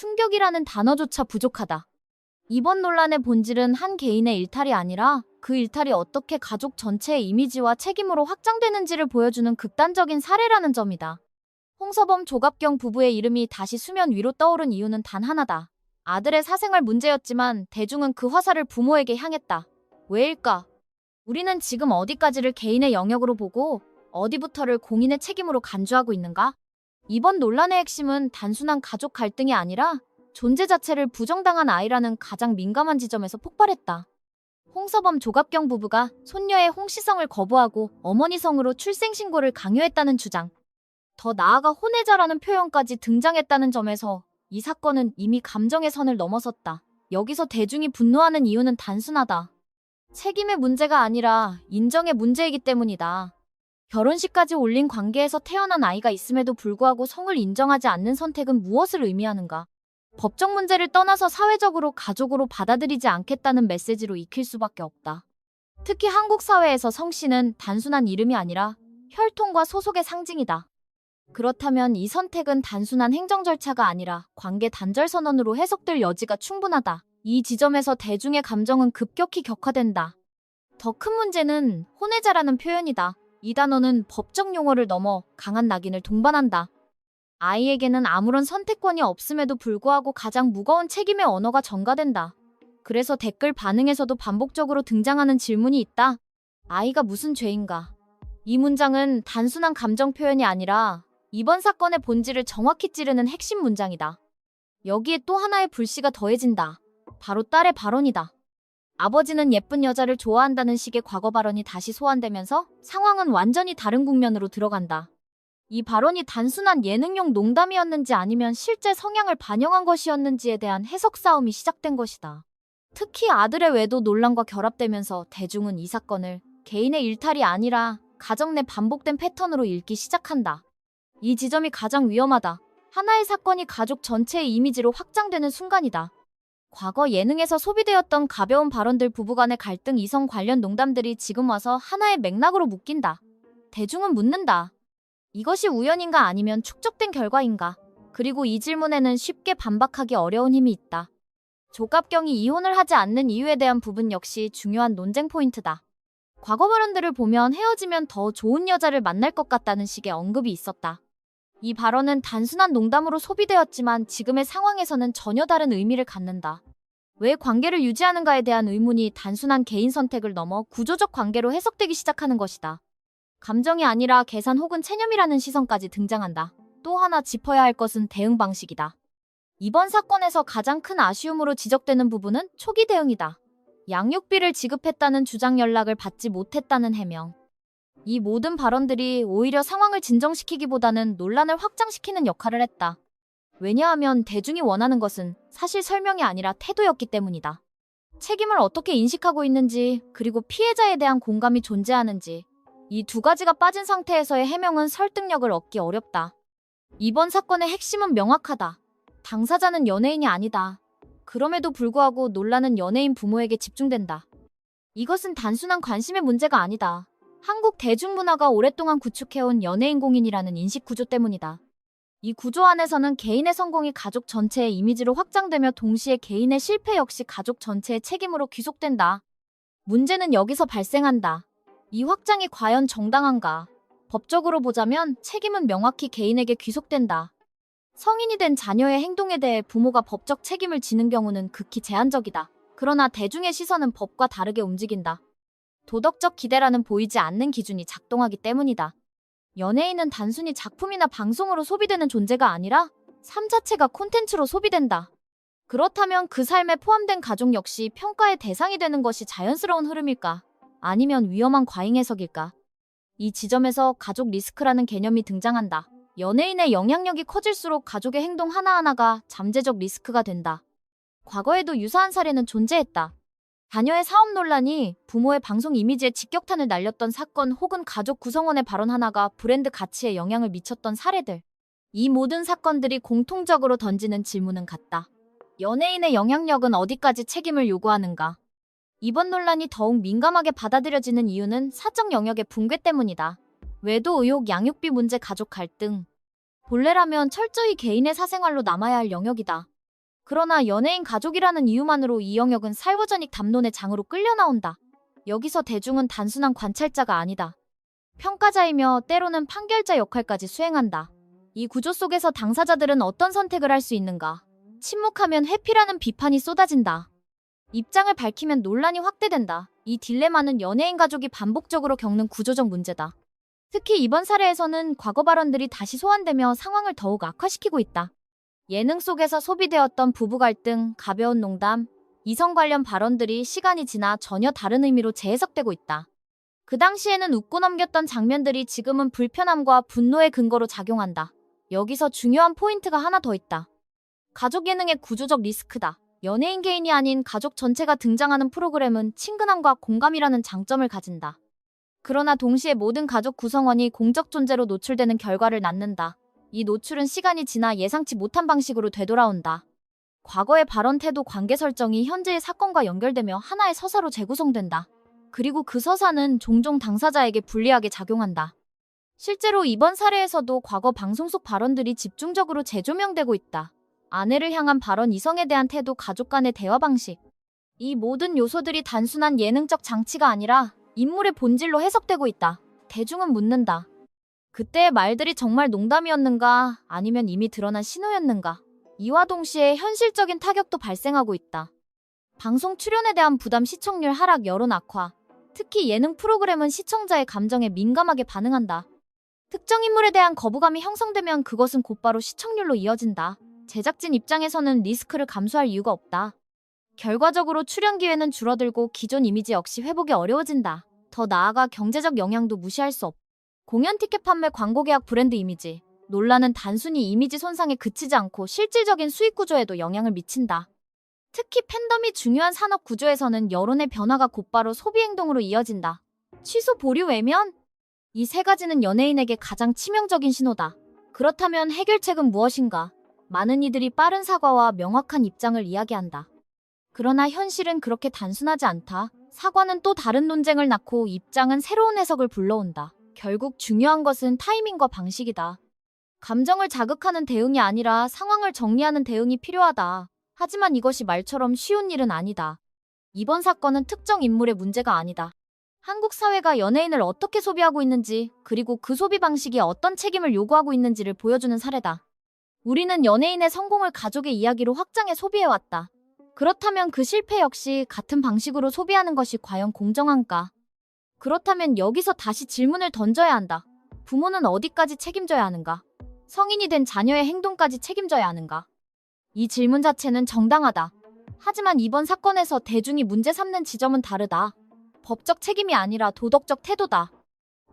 충격이라는 단어조차 부족하다. 이번 논란의 본질은 한 개인의 일탈이 아니라 그 일탈이 어떻게 가족 전체의 이미지와 책임으로 확장되는지를 보여주는 극단적인 사례라는 점이다. 홍서범 조갑경 부부의 이름이 다시 수면 위로 떠오른 이유는 단 하나다. 아들의 사생활 문제였지만 대중은 그 화살을 부모에게 향했다. 왜일까? 우리는 지금 어디까지를 개인의 영역으로 보고 어디부터를 공인의 책임으로 간주하고 있는가? 이번 논란의 핵심은 단순한 가족 갈등이 아니라 존재 자체를 부정당한 아이라는 가장 민감한 지점에서 폭발했다. 홍서범 조갑경 부부가 손녀의 홍씨성을 거부하고 어머니 성으로 출생신고를 강요했다는 주장. 더 나아가 혼외자라는 표현까지 등장했다는 점에서 이 사건은 이미 감정의 선을 넘어섰다. 여기서 대중이 분노하는 이유는 단순하다. 책임의 문제가 아니라 인정의 문제이기 때문이다. 결혼식까지 올린 관계에서 태어난 아이가 있음에도 불구하고 성을 인정하지 않는 선택은 무엇을 의미하는가? 법적 문제를 떠나서 사회적으로 가족으로 받아들이지 않겠다는 메시지로 익힐 수밖에 없다. 특히 한국 사회에서 성씨는 단순한 이름이 아니라 혈통과 소속의 상징이다. 그렇다면 이 선택은 단순한 행정 절차가 아니라 관계 단절 선언으로 해석될 여지가 충분하다. 이 지점에서 대중의 감정은 급격히 격화된다. 더 큰 문제는 혼외자라는 표현이다. 이 단어는 법적 용어를 넘어 강한 낙인을 동반한다. 아이에게는 아무런 선택권이 없음에도 불구하고 가장 무거운 책임의 언어가 전가된다. 그래서 댓글 반응에서도 반복적으로 등장하는 질문이 있다. 아이가 무슨 죄인가? 이 문장은 단순한 감정 표현이 아니라 이번 사건의 본질을 정확히 찌르는 핵심 문장이다. 여기에 또 하나의 불씨가 더해진다. 바로 딸의 발언이다. 아버지는 예쁜 여자를 좋아한다는 식의 과거 발언이 다시 소환되면서 상황은 완전히 다른 국면으로 들어간다. 이 발언이 단순한 예능용 농담이었는지 아니면 실제 성향을 반영한 것이었는지에 대한 해석 싸움이 시작된 것이다. 특히 아들의 외도 논란과 결합되면서 대중은 이 사건을 개인의 일탈이 아니라 가정 내 반복된 패턴으로 읽기 시작한다. 이 지점이 가장 위험하다. 하나의 사건이 가족 전체의 이미지로 확장되는 순간이다. 과거 예능에서 소비되었던 가벼운 발언들, 부부간의 갈등, 이성 관련 농담들이 지금 와서 하나의 맥락으로 묶인다. 대중은 묻는다. 이것이 우연인가 아니면 축적된 결과인가? 그리고 이 질문에는 쉽게 반박하기 어려운 힘이 있다. 조갑경이 이혼을 하지 않는 이유에 대한 부분 역시 중요한 논쟁 포인트다. 과거 발언들을 보면 헤어지면 더 좋은 여자를 만날 것 같다는 식의 언급이 있었다. 이 발언은 단순한 농담으로 소비되었지만 지금의 상황에서는 전혀 다른 의미를 갖는다. 왜 관계를 유지하는가에 대한 의문이 단순한 개인 선택을 넘어 구조적 관계로 해석되기 시작하는 것이다. 감정이 아니라 계산 혹은 체념이라는 시선까지 등장한다. 또 하나 짚어야 할 것은 대응 방식이다. 이번 사건에서 가장 큰 아쉬움으로 지적되는 부분은 초기 대응이다. 양육비를 지급했다는 주장, 연락을 받지 못했다는 해명. 이 모든 발언들이 오히려 상황을 진정시키기보다는 논란을 확장시키는 역할을 했다. 왜냐하면 대중이 원하는 것은 사실 설명이 아니라 태도였기 때문이다. 책임을 어떻게 인식하고 있는지, 그리고 피해자에 대한 공감이 존재하는지, 이 두 가지가 빠진 상태에서의 해명은 설득력을 얻기 어렵다. 이번 사건의 핵심은 명확하다. 당사자는 연예인이 아니다. 그럼에도 불구하고 논란은 연예인 부모에게 집중된다. 이것은 단순한 관심의 문제가 아니다. 한국 대중문화가 오랫동안 구축해온 연예인 공인이라는 인식 구조 때문이다. 이 구조 안에서는 개인의 성공이 가족 전체의 이미지로 확장되며 동시에 개인의 실패 역시 가족 전체의 책임으로 귀속된다. 문제는 여기서 발생한다. 이 확장이 과연 정당한가? 법적으로 보자면 책임은 명확히 개인에게 귀속된다. 성인이 된 자녀의 행동에 대해 부모가 법적 책임을 지는 경우는 극히 제한적이다. 그러나 대중의 시선은 법과 다르게 움직인다. 도덕적 기대라는 보이지 않는 기준이 작동하기 때문이다. 연예인은 단순히 작품이나 방송으로 소비되는 존재가 아니라 삶 자체가 콘텐츠로 소비된다. 그렇다면 그 삶에 포함된 가족 역시 평가의 대상이 되는 것이 자연스러운 흐름일까? 아니면 위험한 과잉 해석일까? 이 지점에서 가족 리스크라는 개념이 등장한다. 연예인의 영향력이 커질수록 가족의 행동 하나하나가 잠재적 리스크가 된다. 과거에도 유사한 사례는 존재했다. 자녀의 사업 논란이 부모의 방송 이미지에 직격탄을 날렸던 사건, 혹은 가족 구성원의 발언 하나가 브랜드 가치에 영향을 미쳤던 사례들. 이 모든 사건들이 공통적으로 던지는 질문은 같다. 연예인의 영향력은 어디까지 책임을 요구하는가? 이번 논란이 더욱 민감하게 받아들여지는 이유는 사적 영역의 붕괴 때문이다. 외도 의혹, 양육비 문제, 가족 갈등. 본래라면 철저히 개인의 사생활로 남아야 할 영역이다. 그러나 연예인 가족이라는 이유만으로 이영혁은 살부전익 담론의 장으로 끌려 나온다. 여기서 대중은 단순한 관찰자가 아니다. 평가자이며 때로는 판결자 역할까지 수행한다. 이 구조 속에서 당사자들은 어떤 선택을 할 수 있는가? 침묵하면 회피라는 비판이 쏟아진다. 입장을 밝히면 논란이 확대된다. 이 딜레마는 연예인 가족이 반복적으로 겪는 구조적 문제다. 특히 이번 사례에서는 과거 발언들이 다시 소환되며 상황을 더욱 악화시키고 있다. 예능 속에서 소비되었던 부부 갈등, 가벼운 농담, 이성 관련 발언들이 시간이 지나 전혀 다른 의미로 재해석되고 있다. 그 당시에는 웃고 넘겼던 장면들이 지금은 불편함과 분노의 근거로 작용한다. 여기서 중요한 포인트가 하나 더 있다. 가족 예능의 구조적 리스크다. 연예인 개인이 아닌 가족 전체가 등장하는 프로그램은 친근함과 공감이라는 장점을 가진다. 그러나 동시에 모든 가족 구성원이 공적 존재로 노출되는 결과를 낳는다. 이 노출은 시간이 지나 예상치 못한 방식으로 되돌아온다. 과거의 발언, 태도, 관계 설정이 현재의 사건과 연결되며 하나의 서사로 재구성된다. 그리고 그 서사는 종종 당사자에게 불리하게 작용한다. 실제로 이번 사례에서도 과거 방송 속 발언들이 집중적으로 재조명되고 있다. 아내를 향한 발언, 이성에 대한 태도, 가족 간의 대화 방식. 이 모든 요소들이 단순한 예능적 장치가 아니라 인물의 본질로 해석되고 있다. 대중은 묻는다. 그때의 말들이 정말 농담이었는가? 아니면 이미 드러난 신호였는가? 이와 동시에 현실적인 타격도 발생하고 있다. 방송 출연에 대한 부담, 시청률 하락, 여론 악화. 특히 예능 프로그램은 시청자의 감정에 민감하게 반응한다. 특정 인물에 대한 거부감이 형성되면 그것은 곧바로 시청률로 이어진다. 제작진 입장에서는 리스크를 감수할 이유가 없다. 결과적으로 출연 기회는 줄어들고 기존 이미지 역시 회복이 어려워진다. 더 나아가 경제적 영향도 무시할 수 없다. 공연 티켓 판매, 광고 계약, 브랜드 이미지. 논란은 단순히 이미지 손상에 그치지 않고 실질적인 수익 구조에도 영향을 미친다. 특히 팬덤이 중요한 산업 구조에서는 여론의 변화가 곧바로 소비 행동으로 이어진다. 취소, 보류, 외면? 이 세 가지는 연예인에게 가장 치명적인 신호다. 그렇다면 해결책은 무엇인가? 많은 이들이 빠른 사과와 명확한 입장을 이야기한다. 그러나 현실은 그렇게 단순하지 않다. 사과는 또 다른 논쟁을 낳고 입장은 새로운 해석을 불러온다. 결국 중요한 것은 타이밍과 방식이다. 감정을 자극하는 대응이 아니라 상황을 정리하는 대응이 필요하다. 하지만 이것이 말처럼 쉬운 일은 아니다. 이번 사건은 특정 인물의 문제가 아니다. 한국 사회가 연예인을 어떻게 소비하고 있는지, 그리고 그 소비 방식이 어떤 책임을 요구하고 있는지를 보여주는 사례다. 우리는 연예인의 성공을 가족의 이야기로 확장해 소비해왔다. 그렇다면 그 실패 역시 같은 방식으로 소비하는 것이 과연 공정한가? 그렇다면 여기서 다시 질문을 던져야 한다. 부모는 어디까지 책임져야 하는가? 성인이 된 자녀의 행동까지 책임져야 하는가? 이 질문 자체는 정당하다. 하지만 이번 사건에서 대중이 문제 삼는 지점은 다르다. 법적 책임이 아니라 도덕적 태도다.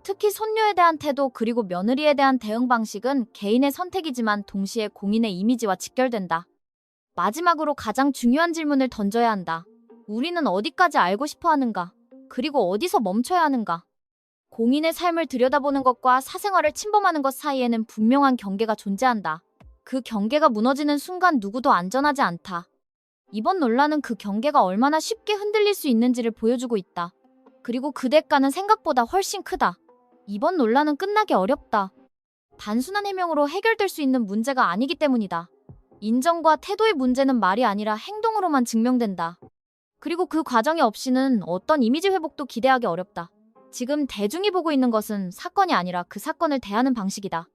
특히 손녀에 대한 태도, 그리고 며느리에 대한 대응 방식은 개인의 선택이지만 동시에 공인의 이미지와 직결된다. 마지막으로 가장 중요한 질문을 던져야 한다. 우리는 어디까지 알고 싶어 하는가? 그리고 어디서 멈춰야 하는가? 공인의 삶을 들여다보는 것과 사생활을 침범하는 것 사이에는 분명한 경계가 존재한다. 그 경계가 무너지는 순간 누구도 안전하지 않다. 이번 논란은 그 경계가 얼마나 쉽게 흔들릴 수 있는지를 보여주고 있다. 그리고 그 대가는 생각보다 훨씬 크다. 이번 논란은 끝나기 어렵다. 단순한 해명으로 해결될 수 있는 문제가 아니기 때문이다. 인정과 태도의 문제는 말이 아니라 행동으로만 증명된다. 그리고 그 과정이 없이는 어떤 이미지 회복도 기대하기 어렵다. 지금 대중이 보고 있는 것은 사건이 아니라 그 사건을 대하는 방식이다.